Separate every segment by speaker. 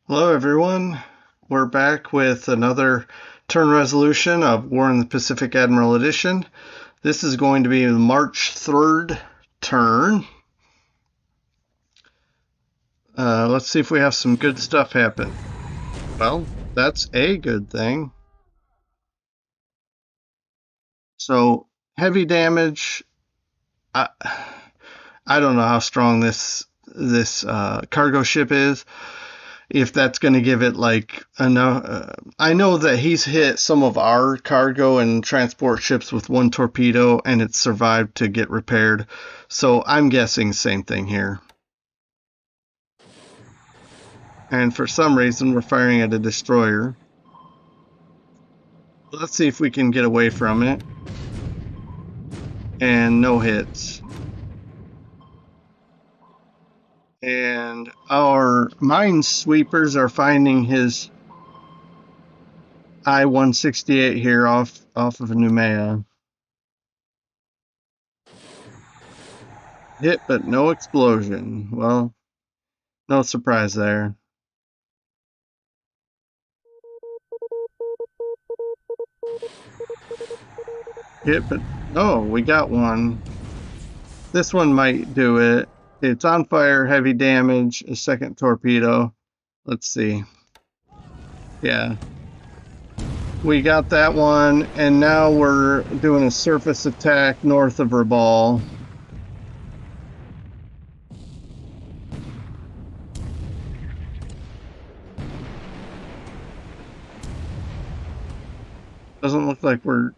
Speaker 1: Hello, everyone. We're back with another turn resolution of War in the Pacific Admiral Edition. This is going to be the March 3rd turn. Let's see if we have some good stuff happen. Well, that's a good thing. So, heavy damage. I, I don't know how strong this cargo ship is. If that's going to give it like enough. I know that he's hit some of our cargo and transport ships with one torpedo and it's survived to get repaired. So I'm guessing same thing here. And for some reason, we're firing at a destroyer. Let's see if we can get away from it. And no hits. And our minesweepers are finding his I-168 here off of Noumea. Hit, but no explosion. Well, no surprise there. Hit, but oh, we got one. This one might do it. It's on fire, heavy damage, a second torpedo. Let's see. Yeah. We got that one, and now we're doing a surface attack north of Rabaul. Doesn't look like we're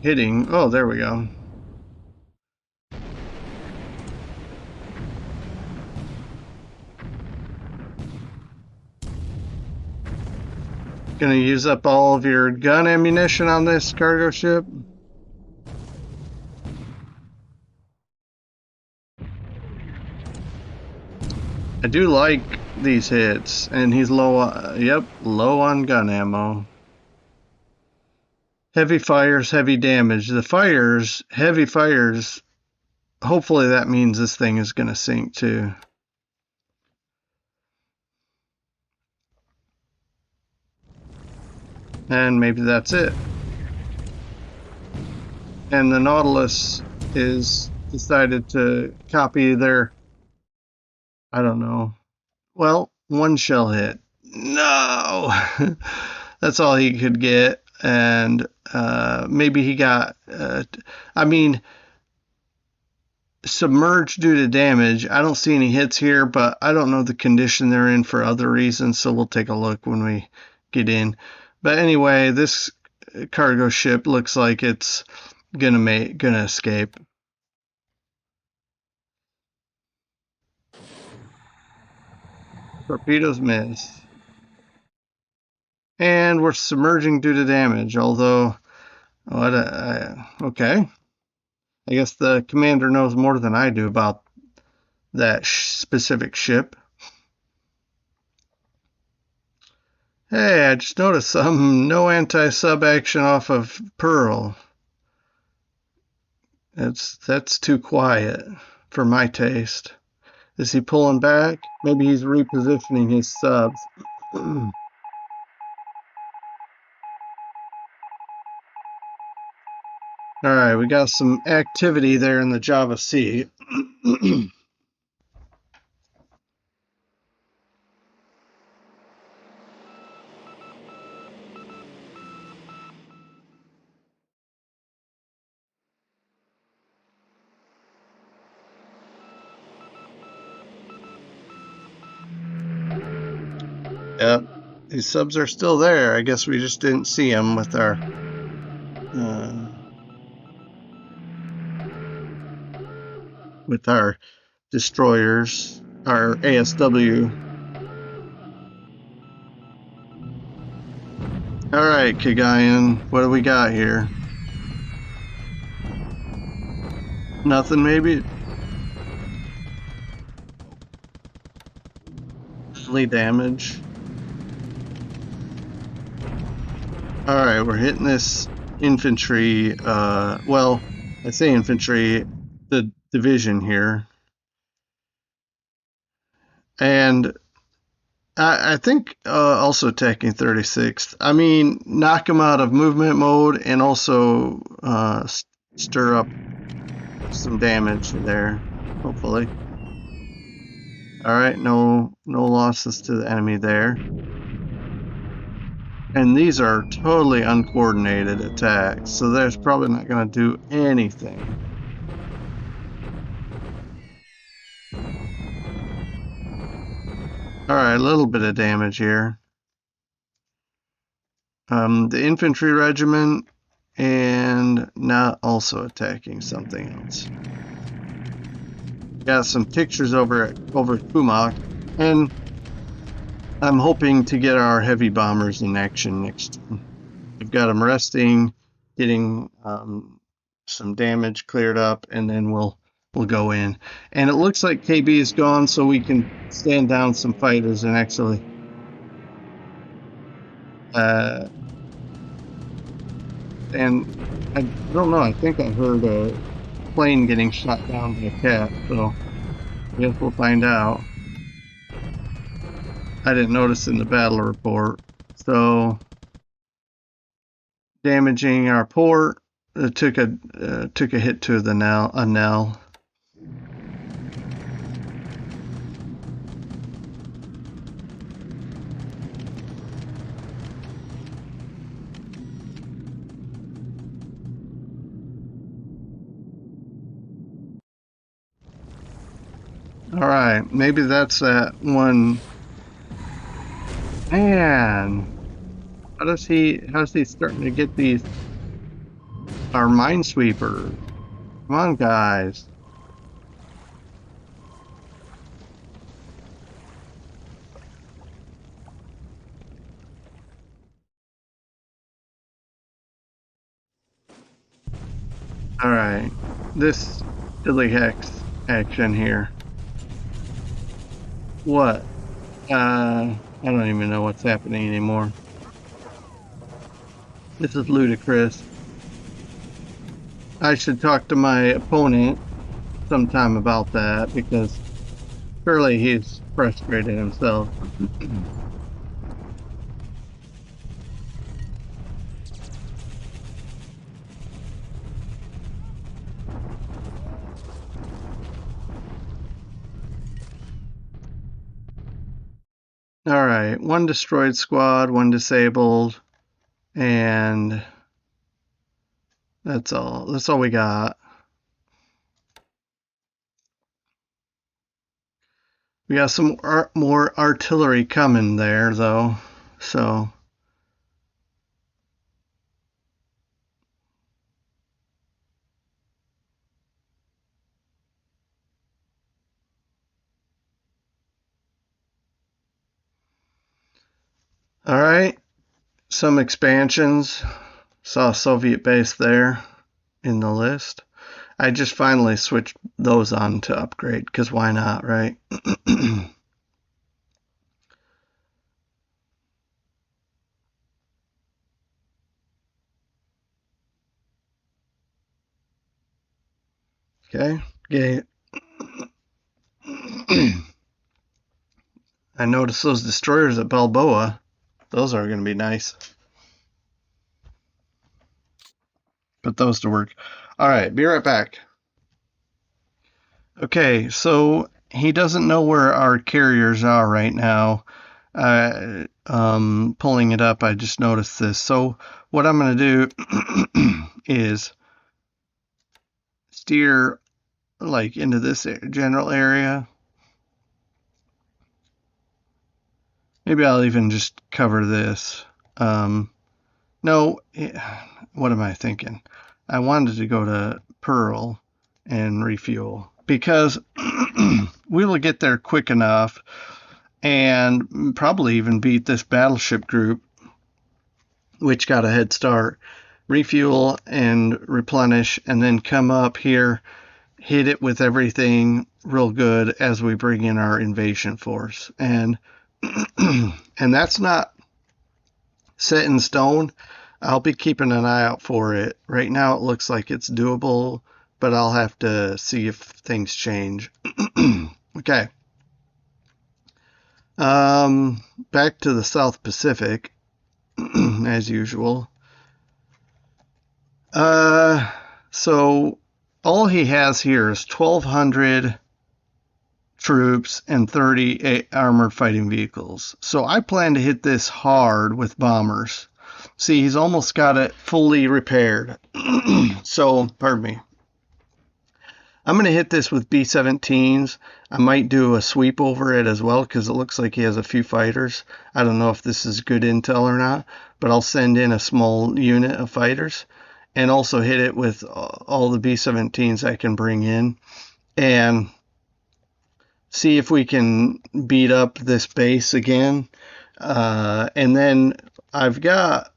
Speaker 1: hitting. Oh, there we go. Gonna use up all of your gun ammunition on this cargo ship? I do like these hits, and he's low. Yep, low on gun ammo. Heavy fires, heavy damage. The fires, heavy fires. Hopefully that means this thing is going to sink too. And maybe that's it. And the Nautilus is decided to copy their, I don't know. Well, one shell hit. No! That's all he could get. And maybe he got, I mean, submerged due to damage. I don't see any hits here, but I don't know the condition they're in for other reasons, so we'll take a look when we get in. But anyway, this cargo ship looks like it's gonna escape. Torpedoes miss. And we're submerging due to damage, although, okay. I guess the commander knows more than I do about that specific ship. Hey, I just noticed some no anti-sub action off of Pearl. That's too quiet for my taste. Is he pulling back? Maybe he's repositioning his subs. Alright, we got some activity there in the Java Sea. Yep, these subs are still there. I guess we just didn't see them with our destroyers, our ASW. Alright, Kagayan, what do we got here? Nothing, maybe? Only damage. Alright, we're hitting this infantry, well, I say infantry, the division here. And I think also attacking 36th. I mean, knock him out of movement mode and also stir up some damage there, hopefully. All right, no losses to the enemy there. And these are totally uncoordinated attacks, so that's probably not going to do anything. All right, a little bit of damage here. The infantry regiment, and not also attacking something else. Got some pictures over Kumak, and I'm hoping to get our heavy bombers in action next time. We've got them resting, getting some damage cleared up, and then we'll go in. And it looks like KB is gone, so we can stand down some fighters and actually and I don't know, I think I heard a plane getting shot down by a cat, so I guess we'll find out. I didn't notice in the battle report. So damaging our port, took a hit to the Nell. All right, maybe that's that one. Man, how's he starting to get these, our minesweepers? Come on, guys. All right, this silly hex action here. What? I don't even know what's happening anymore. This is ludicrous. I should talk to my opponent sometime about that, because surely he's frustrated himself. All right, one destroyed squad, one disabled, and that's all. That's all we got. We got some more artillery coming there, though. So, all right, some expansions. Saw a Soviet base there in the list. I just finally switched those on to upgrade, because why not, right? Okay. I noticed those destroyers at Balboa. Those are going to be nice. Put those to work. All right, be right back. Okay, so he doesn't know where our carriers are right now. Pulling it up, I just noticed this. So what I'm going to do is steer like into this general area. Maybe I'll even just cover this. No, what am I thinking? I wanted to go to Pearl and refuel, because we will get there quick enough and probably even beat this battleship group, which got a head start. Refuel and replenish, and then come up here, hit it with everything real good as we bring in our invasion force. And and that's not set in stone. I'll be keeping an eye out for it. Right now it looks like it's doable, but I'll have to see if things change. Okay. Back to the South Pacific, as usual. Uh, so all he has here is 1,200 troops and 30 armored fighting vehicles. So I plan to hit this hard with bombers. See, he's almost got it fully repaired. So, pardon me. I'm going to hit this with B-17s. I might do a sweep over it as well because it looks like he has a few fighters. I don't know if this is good intel or not, but I'll send in a small unit of fighters and also hit it with all the B-17s I can bring in and see if we can beat up this base again. And then I've got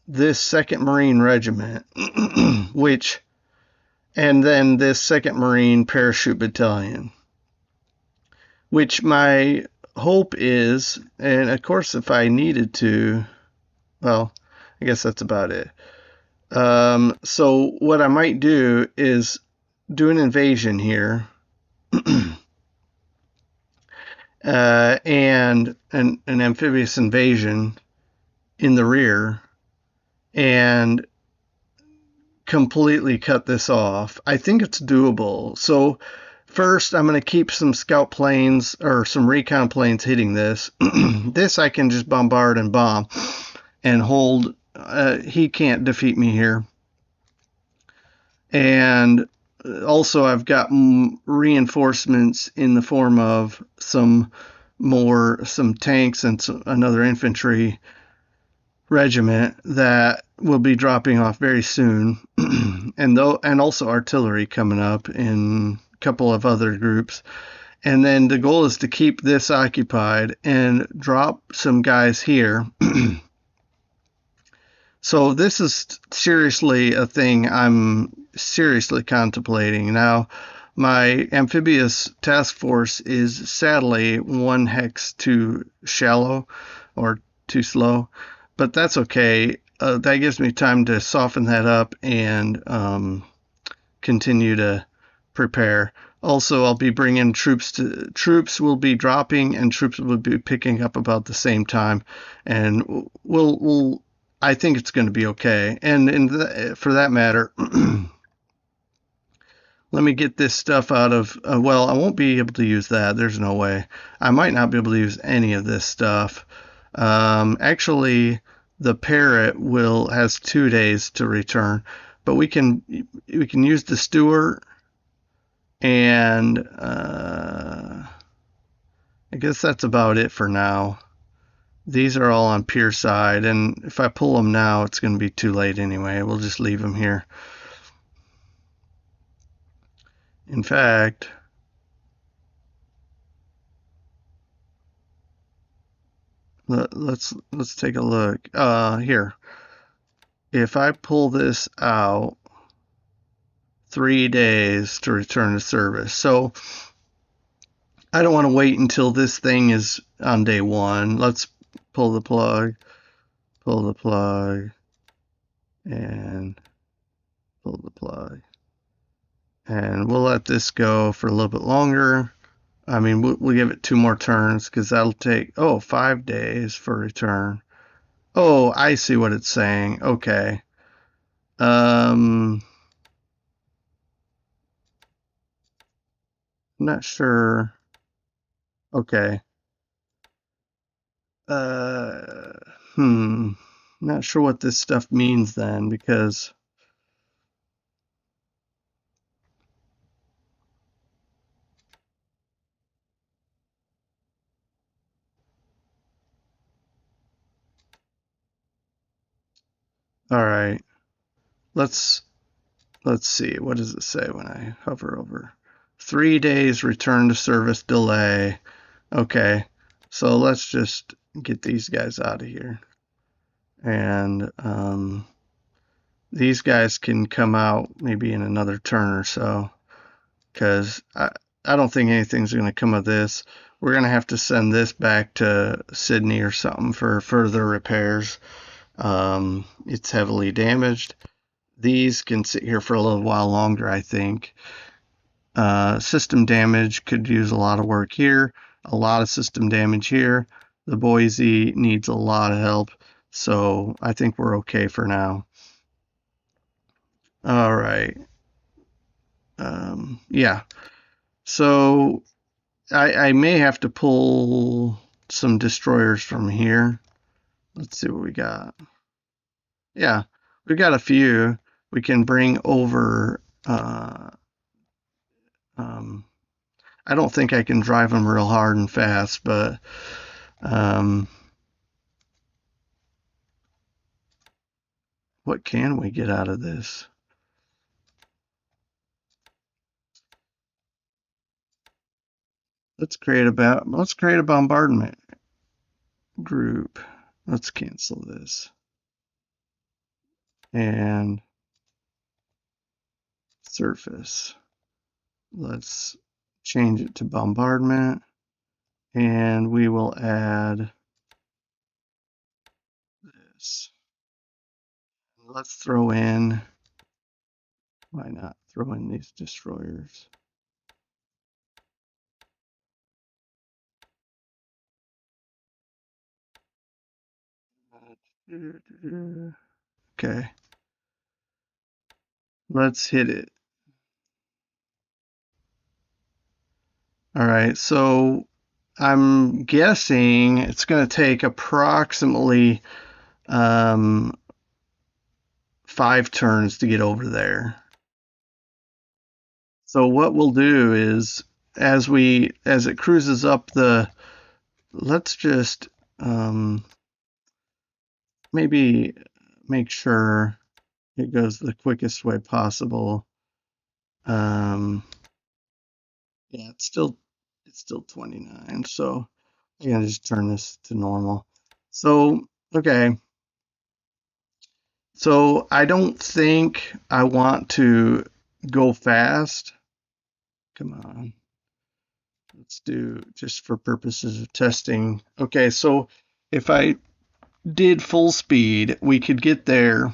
Speaker 1: this 2nd Marine Regiment, which, and then this 2nd Marine Parachute Battalion, which my hope is, and of course, if I needed to, well, I guess that's about it. So what I might do is do an invasion here. And an amphibious invasion in the rear and completely cut this off. I think it's doable. So first I'm going to keep some scout planes or some recon planes hitting this. This I can just bombard and bomb and hold. He can't defeat me here. And also I've got reinforcements in the form of some tanks and another infantry regiment that will be dropping off very soon, and also artillery coming up in a couple of other groups. And then the goal is to keep this occupied and drop some guys here. So this is seriously a thing I'm seriously contemplating. Now, my amphibious task force is sadly 1 hex too shallow or too slow, but that's okay. That gives me time to soften that up and continue to prepare. Also, I'll be bringing troops will be dropping and troops will be picking up about the same time, and I think it's going to be okay. And for that matter, let me get this stuff out of, well, I won't be able to use that. There's no way. I might not be able to use any of this stuff. Actually, the Parrot has 2 days to return, but we can use the Stewart, and I guess that's about it for now. These are all on pier side, and if I pull them now, it's going to be too late anyway. We'll just leave them here. In fact, let's take a look. Here. If I pull this out, 3 days to return to service. So I don't want to wait until this thing is on day 1. Let's pull the plug, and pull the plug. And we'll let this go for a little bit longer. I mean, we'll give it 2 more turns because that'll take, 5 days for return. Oh, I see what it's saying. Okay. Not sure. Okay. Not sure what this stuff means then, because all right. Let's see. What does it say when I hover over? 3 days return to service delay. Okay. So let's just get these guys out of here. And these guys can come out maybe in another turn or so, because I don't think anything's going to come of this. We're going to have to send this back to Sydney or something for further repairs. It's heavily damaged. These can sit here for a little while longer, I think. System damage could use a lot of work here. a lot of system damage here. The Boise needs a lot of help, so I think we're okay for now. All right. Yeah. So I may have to pull some destroyers from here. Let's see what we got. Yeah, we got a few. We can bring over. Um, I don't think I can drive them real hard and fast, but um, what can we get out of this? Let's create a bombardment group. Let's cancel this and surface. Let's change it to bombardment, and we will add this. Let's throw in, why not throw in these destroyers? Okay, let's hit it. All right, so I'm guessing it's going to take approximately 5 turns to get over there. So what we'll do is, as it cruises up the, let's just maybe make sure it goes the quickest way possible. Um, yeah, it's still 29, so I'm gonna just turn this to normal. So okay, so I don't think I want to go fast. Come on, let's do just for purposes of testing. Okay, so if I did full speed, we could get there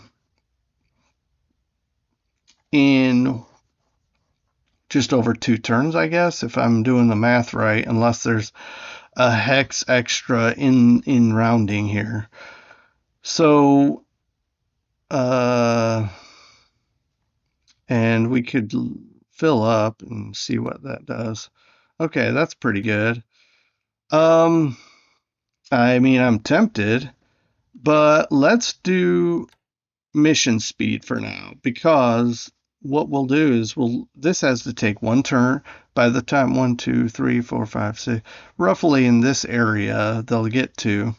Speaker 1: in just over 2 turns, I guess, if I'm doing the math right, unless there's a hex extra in rounding here. So and we could fill up and see what that does. Okay, that's pretty good. Um I mean, I'm tempted, but let's do mission speed for now, because what we'll do is this has to take 1 turn. By the time 1, 2, 3, 4, 5, 6, roughly in this area they'll get to,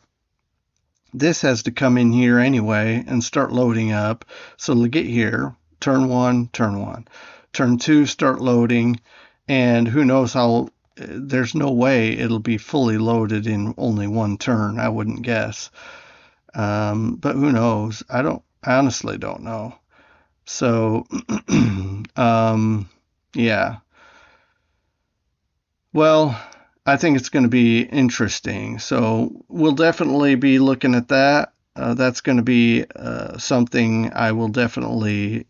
Speaker 1: this has to come in here anyway and start loading up. So they'll get here, turn 1, turn 1, turn 2, start loading, and who knows how. There's no way it'll be fully loaded in only 1 turn, I wouldn't guess. But who knows? I honestly don't know. So, yeah. Well, I think it's going to be interesting. So we'll definitely be looking at that. That's going to be something I will definitely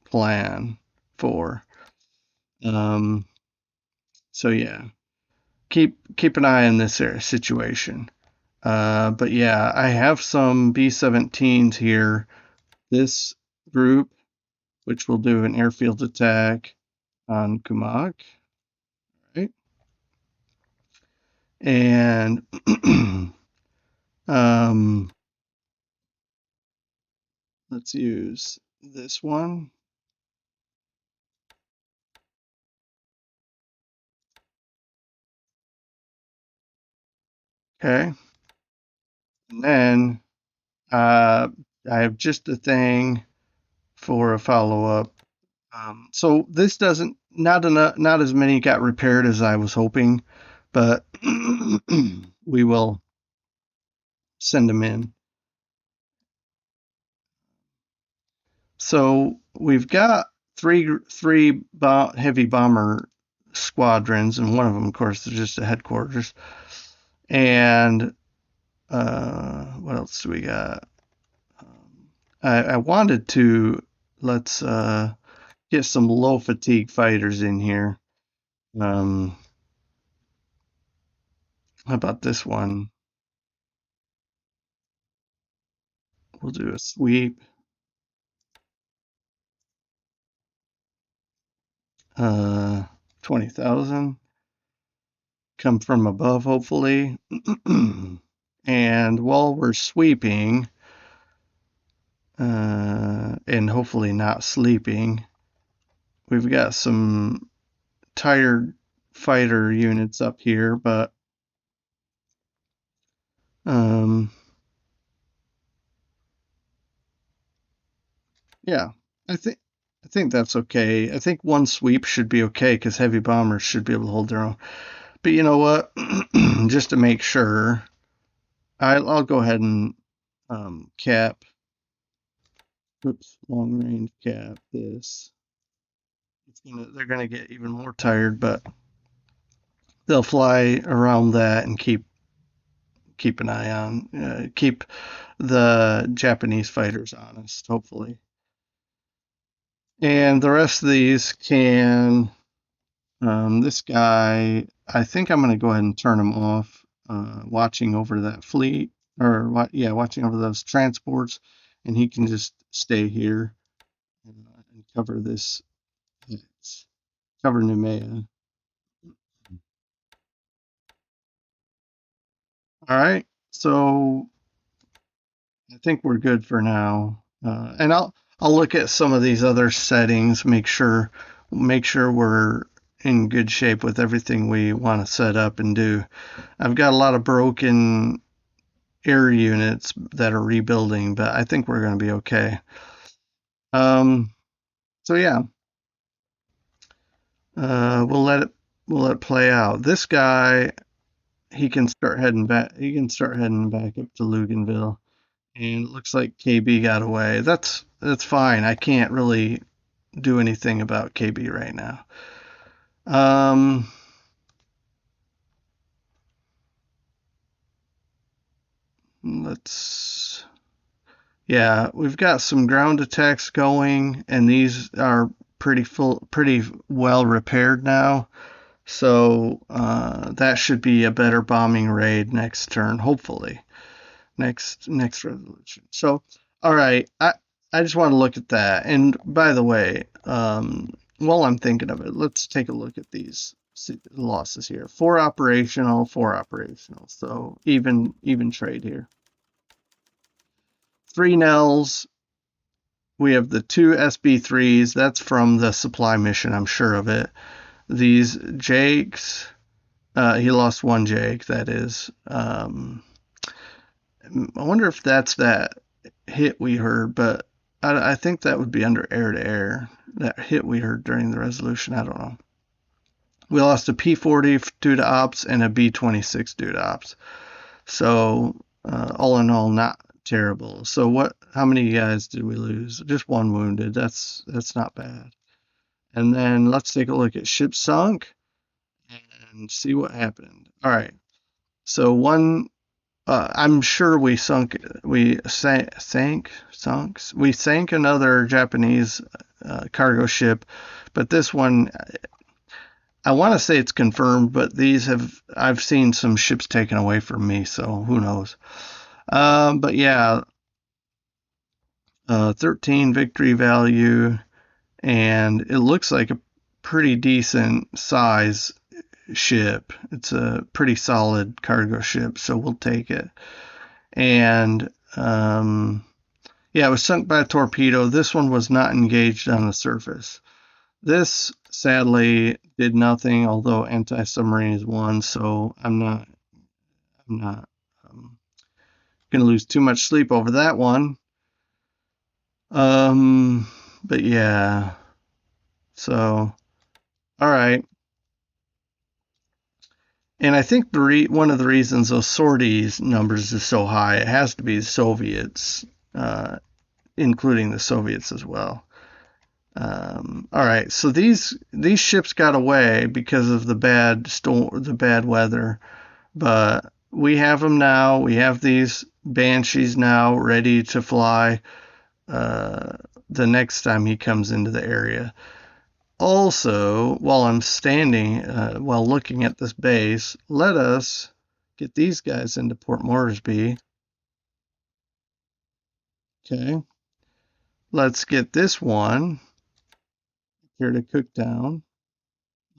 Speaker 1: plan for. Um, so yeah, keep an eye on this situation. But yeah, I have some B-17s here. This group, which will do an airfield attack on Kumak, right? And um, let's use this one. Okay. And then I have just a thing for a follow-up. So this doesn't, not as many got repaired as I was hoping, but we will send them in. So we've got three heavy bomber squadrons, and one of them, of course, is just a headquarters. And what else do we got? I wanted to let's get some low fatigue fighters in here. Um, How about this one? We'll do a sweep. 20,000. Come from above, hopefully. And while we're sweeping, and hopefully not sleeping, we've got some tired fighter units up here, but um, yeah, I think I think that's okay. I think one sweep should be okay because heavy bombers should be able to hold their own. But you know what? Just to make sure, I'll go ahead and cap. Oops, long range cap this. They're gonna get even more tired, but they'll fly around that and keep an eye on, keep the Japanese fighters honest, hopefully. And the rest of these can. This guy, I think I'm going to go ahead and turn him off. Watching over that fleet, or what? Yeah, watching over those transports, and he can just stay here and cover this, cover Numea. All right, so I think we're good for now. And I'll look at some of these other settings, make sure we're in good shape with everything we want to set up and do. I've got a lot of broken air units that are rebuilding, but I think we're going to be okay. Um, so yeah, we'll let it play out. This guy, he can start heading back. He can start heading back up to Luganville, and it looks like KB got away. That's fine. I can't really do anything about KB right now. Um, let's. Yeah, we've got some ground attacks going, and these are pretty well repaired now. So that should be a better bombing raid next turn, hopefully. Next resolution. So, all right, I just want to look at that. And by the way, while I'm thinking of it, let's take a look at these losses here. Four operational, four operational. So even trade here. Three Nels. We have the two SB3s. That's from the supply mission. I'm sure of it. These Jakes. He lost one Jake. That is. I wonder if that's that hit we heard, but I think that would be under air to air. That hit we heard during the resolution. I don't know. We lost a P40 due to ops and a B26 due to ops. So all in all, not terrible. So what? How many guys did we lose? Just one wounded. That's not bad. And then let's take a look at ship sunk and see what happened. All right. So one I'm sure we sank another Japanese cargo ship, but this one, I want to say it's confirmed, but I've seen some ships taken away from me, so who knows. But yeah, 13 victory value, and it looks like a pretty decent size ship. It's a pretty solid cargo ship, so we'll take it. And yeah, it was sunk by a torpedo. This one was not engaged on the surface. This sadly did nothing, although anti-submarine is one, so I'm not gonna lose too much sleep over that one. But yeah, so all right. And I think one of the reasons those sorties numbers is so high, it has to be the Soviets, including the Soviets as well. All right, so these ships got away because of the bad weather, but we have them now. We have these Banshees now ready to fly the next time he comes into the area. Also, while I'm standing, while looking at this base, let us get these guys into Port Moresby. Okay. Let's get this one here to Cooktown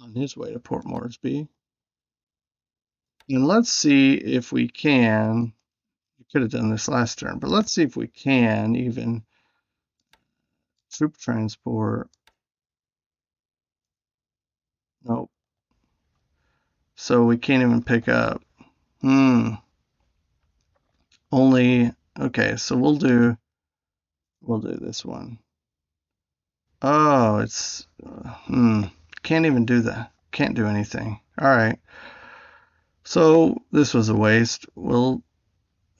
Speaker 1: on his way to Port Moresby. And let's see if we can, we could have done this last turn, but let's see if we can even troop transport. Nope. So we can't even pick up. Only, okay, so we'll do this one. Oh, it's, can't even do that. Can't do anything. All right. So this was a waste. We'll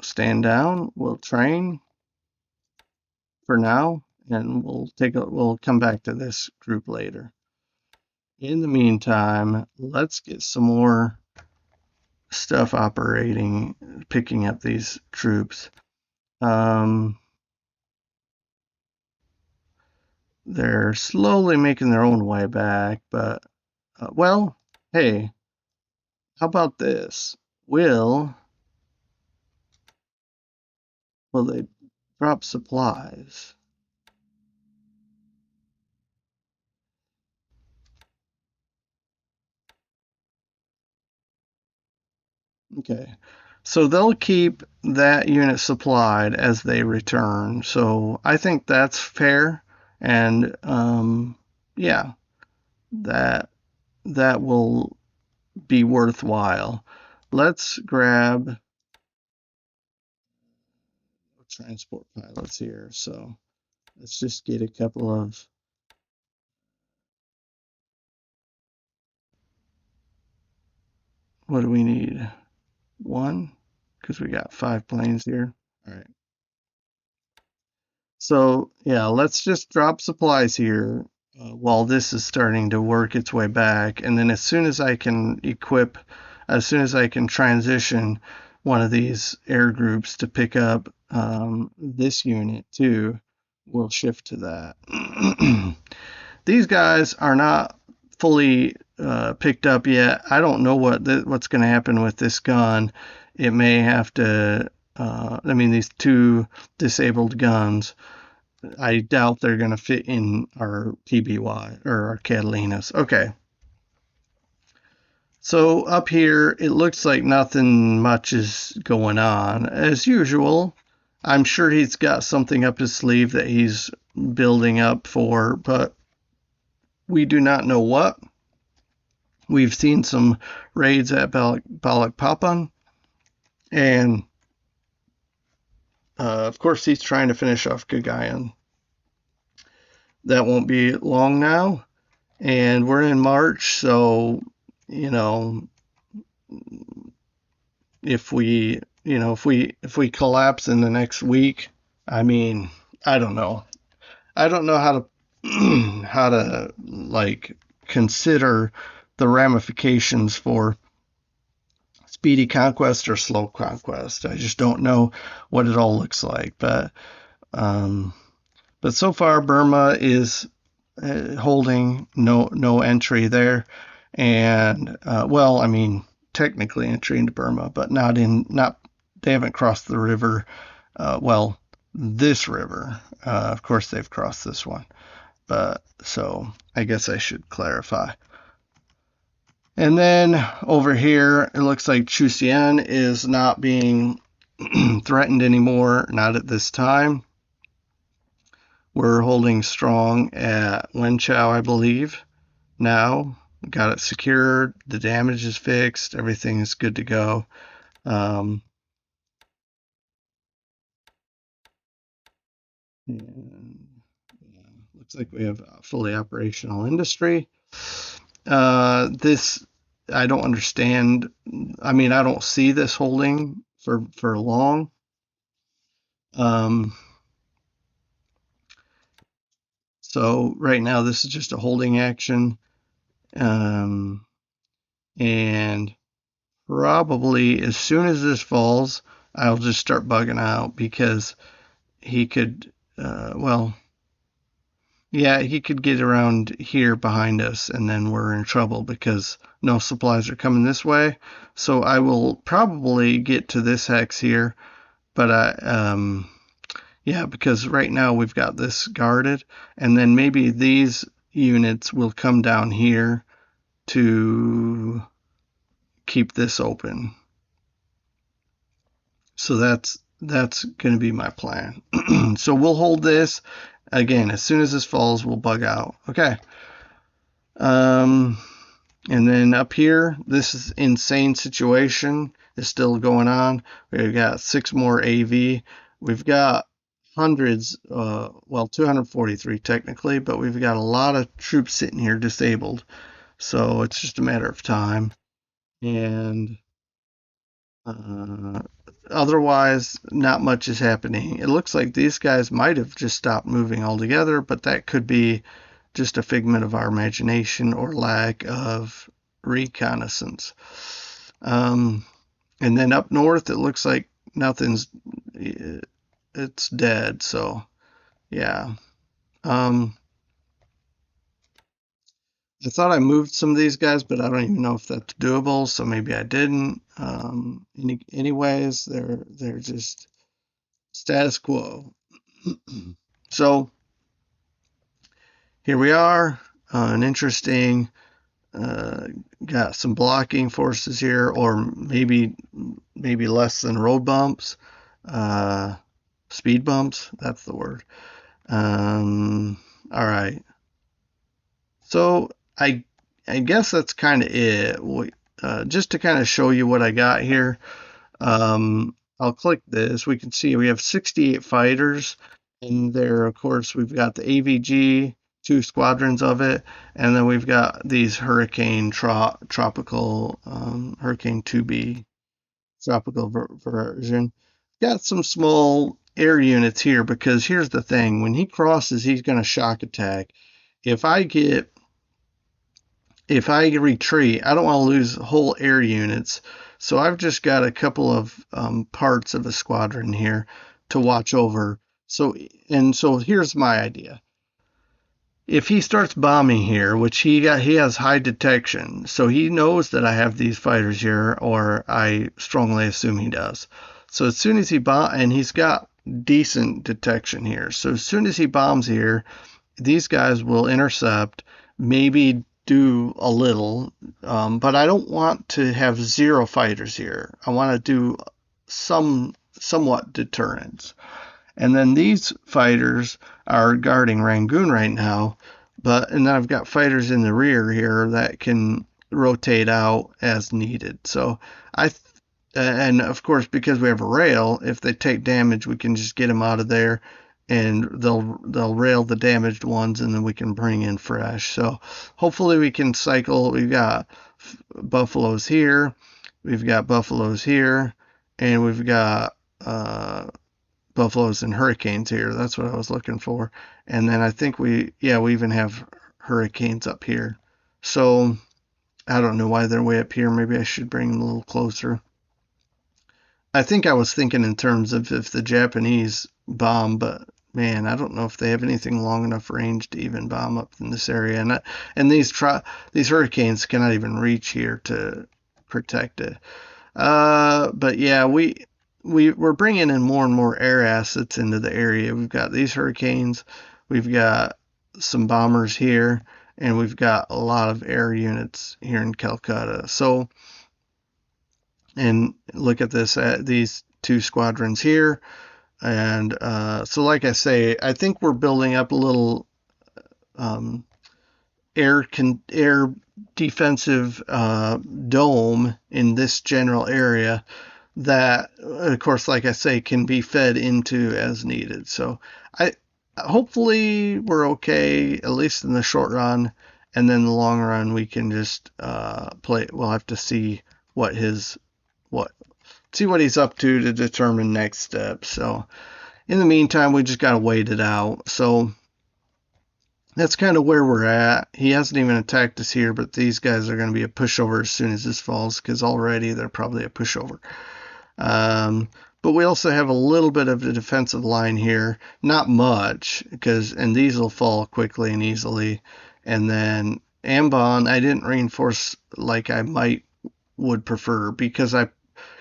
Speaker 1: stand down. We'll train for now, and we'll come back to this group later. In the meantime, let's get some more stuff operating, picking up these troops. They're slowly making their own way back, but well, hey, how about this? Will they drop supplies? Okay, so they'll keep that unit supplied as they return. So I think that's fair, and yeah, that will be worthwhile. Let's grab transport pilots here. So let's just get a couple of what do we need? One, because we got 5 planes here. All right. So yeah, let's just drop supplies here while this is starting to work its way back. And then as soon as I can transition one of these air groups to pick up this unit too, we'll shift to that. These guys are not fully picked up yet. I don't know what's going to happen with this gun. It may have to, these 2 disabled guns, I doubt they're going to fit in our PBY or our Catalinas. Okay. So up here, it looks like nothing much is going on. As usual, I'm sure he's got something up his sleeve that he's building up for, but we do not know what. We've seen some raids at Balikpapan, and of course he's trying to finish off Gagayan. That won't be long now, and we're in March, so if we collapse in the next week, I don't know. I don't know how to how to consider the ramifications for speedy conquest or slow conquest. I just don't know what it all looks like. But so far Burma is holding no entry there, and technically entry into Burma, but they haven't crossed the river. This river. Of course they've crossed this one. But so I guess I should clarify. And then over here, it looks like Chusian is not being threatened anymore, not at this time. We're holding strong at Wenchao, I believe. Now, got it secured, the damage is fixed, everything is good to go. And looks like we have a fully operational industry. This, I don't understand. I don't see this holding for long. So right now this is just a holding action. And probably as soon as this falls, I'll just start bugging out, because he could, Yeah, he could get around here behind us, and then we're in trouble because no supplies are coming this way. So I will probably get to this hex here, but yeah, because right now we've got this guarded, and then maybe these units will come down here to keep this open. So that's going to be my plan. So we'll hold this again. As soon as this falls, we'll bug out. Okay. Um, and then up here, this is insane situation is still going on. We've got 6 more AV. We've got hundreds, well, 243 technically, but we've got a lot of troops sitting here disabled. So it's just a matter of time. And uh, otherwise, not much is happening. It looks like these guys might have just stopped moving altogether, but that could be just a figment of our imagination or lack of reconnaissance. Um, and then up north, it looks like nothing's, it's dead. So, yeah. Um, I thought I moved some of these guys, but I don't even know if that's doable. So maybe I didn't. Anyways, they're just status quo. So here we are. An interesting. Uh, got some blocking forces here, or maybe less than road bumps. Uh, Speed bumps. That's the word. All right. So I guess that's kind of it. Just to kind of show you what I got here. I'll click this. We can see we have 68 fighters, and there, of course, we've got the AVG, 2 squadrons of it, and then we've got these tropical Hurricane 2B tropical version. Got some small air units here because here's the thing: when he crosses, he's going to shock attack. If I get if I retreat, I don't want to lose whole air units. So I've just got a couple of parts of a squadron here to watch over. So here's my idea. If he starts bombing here, which he has high detection, so he knows that I have these fighters here, or I strongly assume he does. So as soon as and he's got decent detection here. So as soon as he bombs here, these guys will intercept, maybe do a little, but I don't want to have 0 fighters here. I want to do somewhat deterrence. And then these fighters are guarding Rangoon right now, and then I've got fighters in the rear here that can rotate out as needed. So and of course, because we have a rail, if they take damage, we can just get them out of there, and they'll rail the damaged ones, and then we can bring in fresh. So hopefully we can cycle. We've got buffaloes here, we've got buffaloes here, and we've got buffaloes and hurricanes here. That's what I was looking for. And then I think we even have hurricanes up here. So I don't know why they're way up here. Maybe I should bring them a little closer. I think I was thinking in terms of if the Japanese bomb, but man, I don't know if they have anything long enough range to even bomb up in this area. And these hurricanes cannot even reach here to protect it. But yeah, we're bringing in more and more air assets into the area. We've got these hurricanes, we've got some bombers here, and we've got a lot of air units here in Calcutta. So, and look at this, these 2 squadrons here. And so, like I say, I think we're building up a little um, air defensive dome in this general area that, of course, like I say, can be fed into as needed. So I hopefully we're okay, at least in the short run, and then the long run we can just play. We'll have to see what he's up to determine next steps. So in the meantime, we just gotta wait it out. So that's kind of where we're at. He hasn't even attacked us here, but these guys are going to be a pushover as soon as this falls, because already they're probably a pushover. But we also have a little bit of a defensive line here, not much, and these will fall quickly and easily. And then Ambon, I didn't reinforce like I might would prefer because I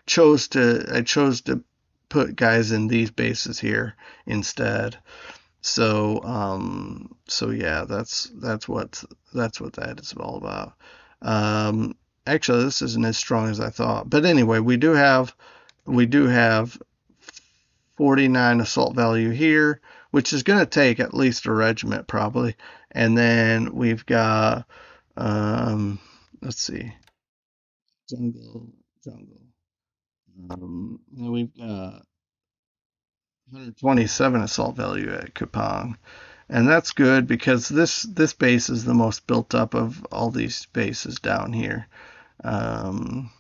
Speaker 1: chose to put guys in these bases here instead. So yeah, that's what that is all about. Um, Actually, this isn't as strong as I thought. But anyway, we do have 49 assault value here, which is going to take at least a regiment probably. And then we've got let's see, jungle. And we've got 127 assault value at Kupang. And that's good because this base is the most built up of all these bases down here. Um,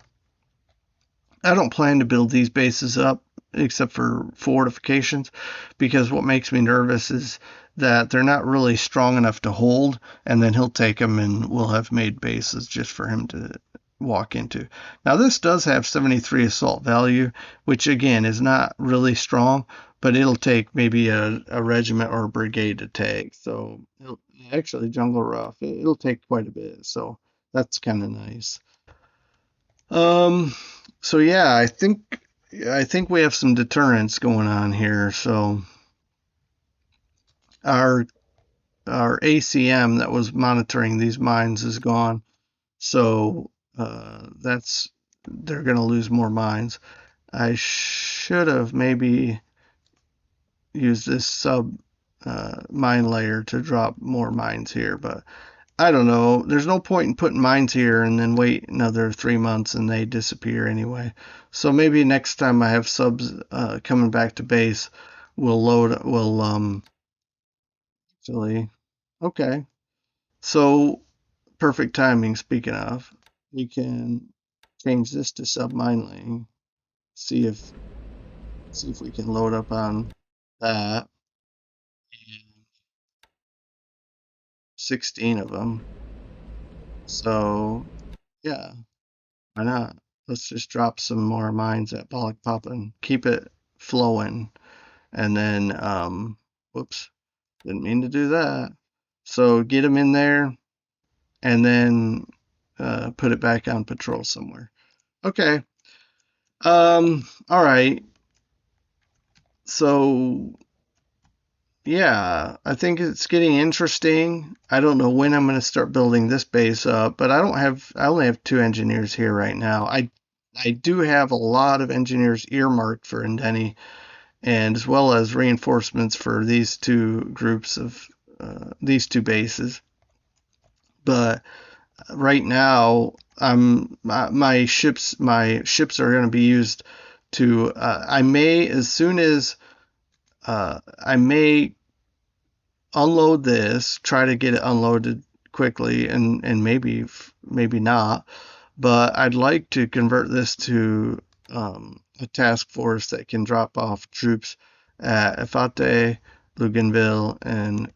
Speaker 1: I don't plan to build these bases up except for fortifications because what makes me nervous is that they're not really strong enough to hold, and then he'll take them and we'll have made bases just for him to walk into. Now this does have 73 assault value, which again is not really strong, but it'll take maybe a regiment or a brigade to take. So actually jungle rough, it'll take quite a bit. So that's kind of nice. Um, so yeah, I think we have some deterrence going on here. So our our ACM that was monitoring these mines is gone. So that's they're going to lose more mines. I should have maybe used this sub mine layer to drop more mines here, but I don't know. There's no point in putting mines here and then wait another 3 months and they disappear anyway. So maybe next time I have subs coming back to base, we'll actually, okay. So perfect timing, speaking of. We can change this to sub mine laying. See if we can load up on that. 16 of them. So yeah, why not? Let's just drop some more mines at Bollock Pop and keep it flowing. And then, whoops, didn't mean to do that. So get them in there and then put it back on patrol somewhere. Okay. All right. So yeah, I think it's getting interesting. I don't know when I'm going to start building this base up, but I only have 2 engineers here right now. I do have a lot of engineers earmarked for Indeni, and as well as reinforcements for these two groups of these two bases. But right now, my ships are going to be used to. I may as soon as I may unload this, try to get it unloaded quickly, and maybe not. But I'd like to convert this to a task force that can drop off troops at Efate, Luganville, and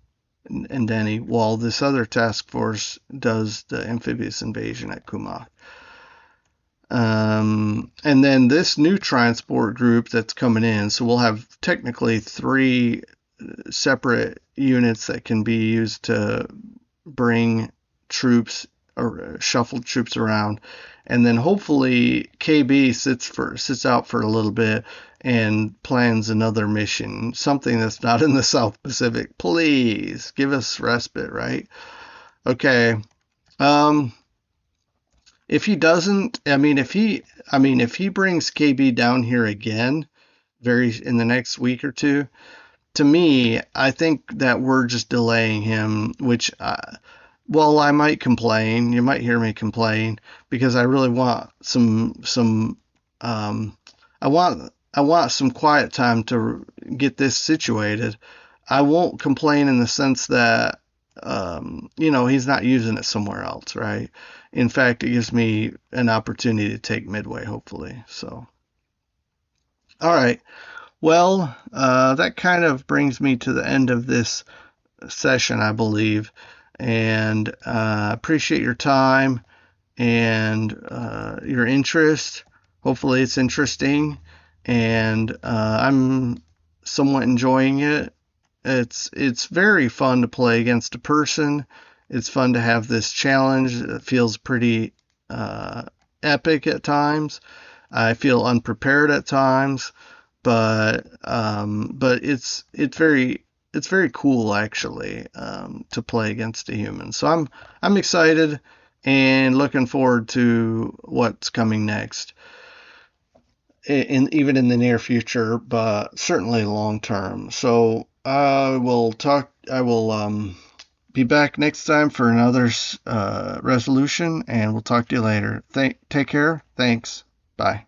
Speaker 1: Denny, while this other task force does the amphibious invasion at Kumak. And then this new transport group that's coming in, so we'll have technically 3 separate units that can be used to bring troops or shuffle troops around, and then hopefully KB sits out for a little bit and plans another mission, something that's not in the South Pacific. Please give us respite, right? Okay. Um, if he doesn't, if he brings KB down here again, very in the next week or two, to me, I think that we're just delaying him, which, well, I might complain. You might hear me complain because I really want um, I want some quiet time to get this situated. I won't complain in the sense that, he's not using it somewhere else, right? In fact, it gives me an opportunity to take Midway, hopefully. So, all right. Well, that kind of brings me to the end of this session, I believe. And appreciate your time and your interest. Hopefully, it's interesting. and I'm somewhat enjoying it. It's very fun to play against a person. It's fun to have this challenge. It feels pretty uh, epic at times. I feel unprepared at times, but it's very cool actually, to play against a human. So I'm excited and looking forward to what's coming next, even in the near future, but certainly long term. So I will be back next time for another resolution, and we'll talk to you later. Take care. Thanks. Bye.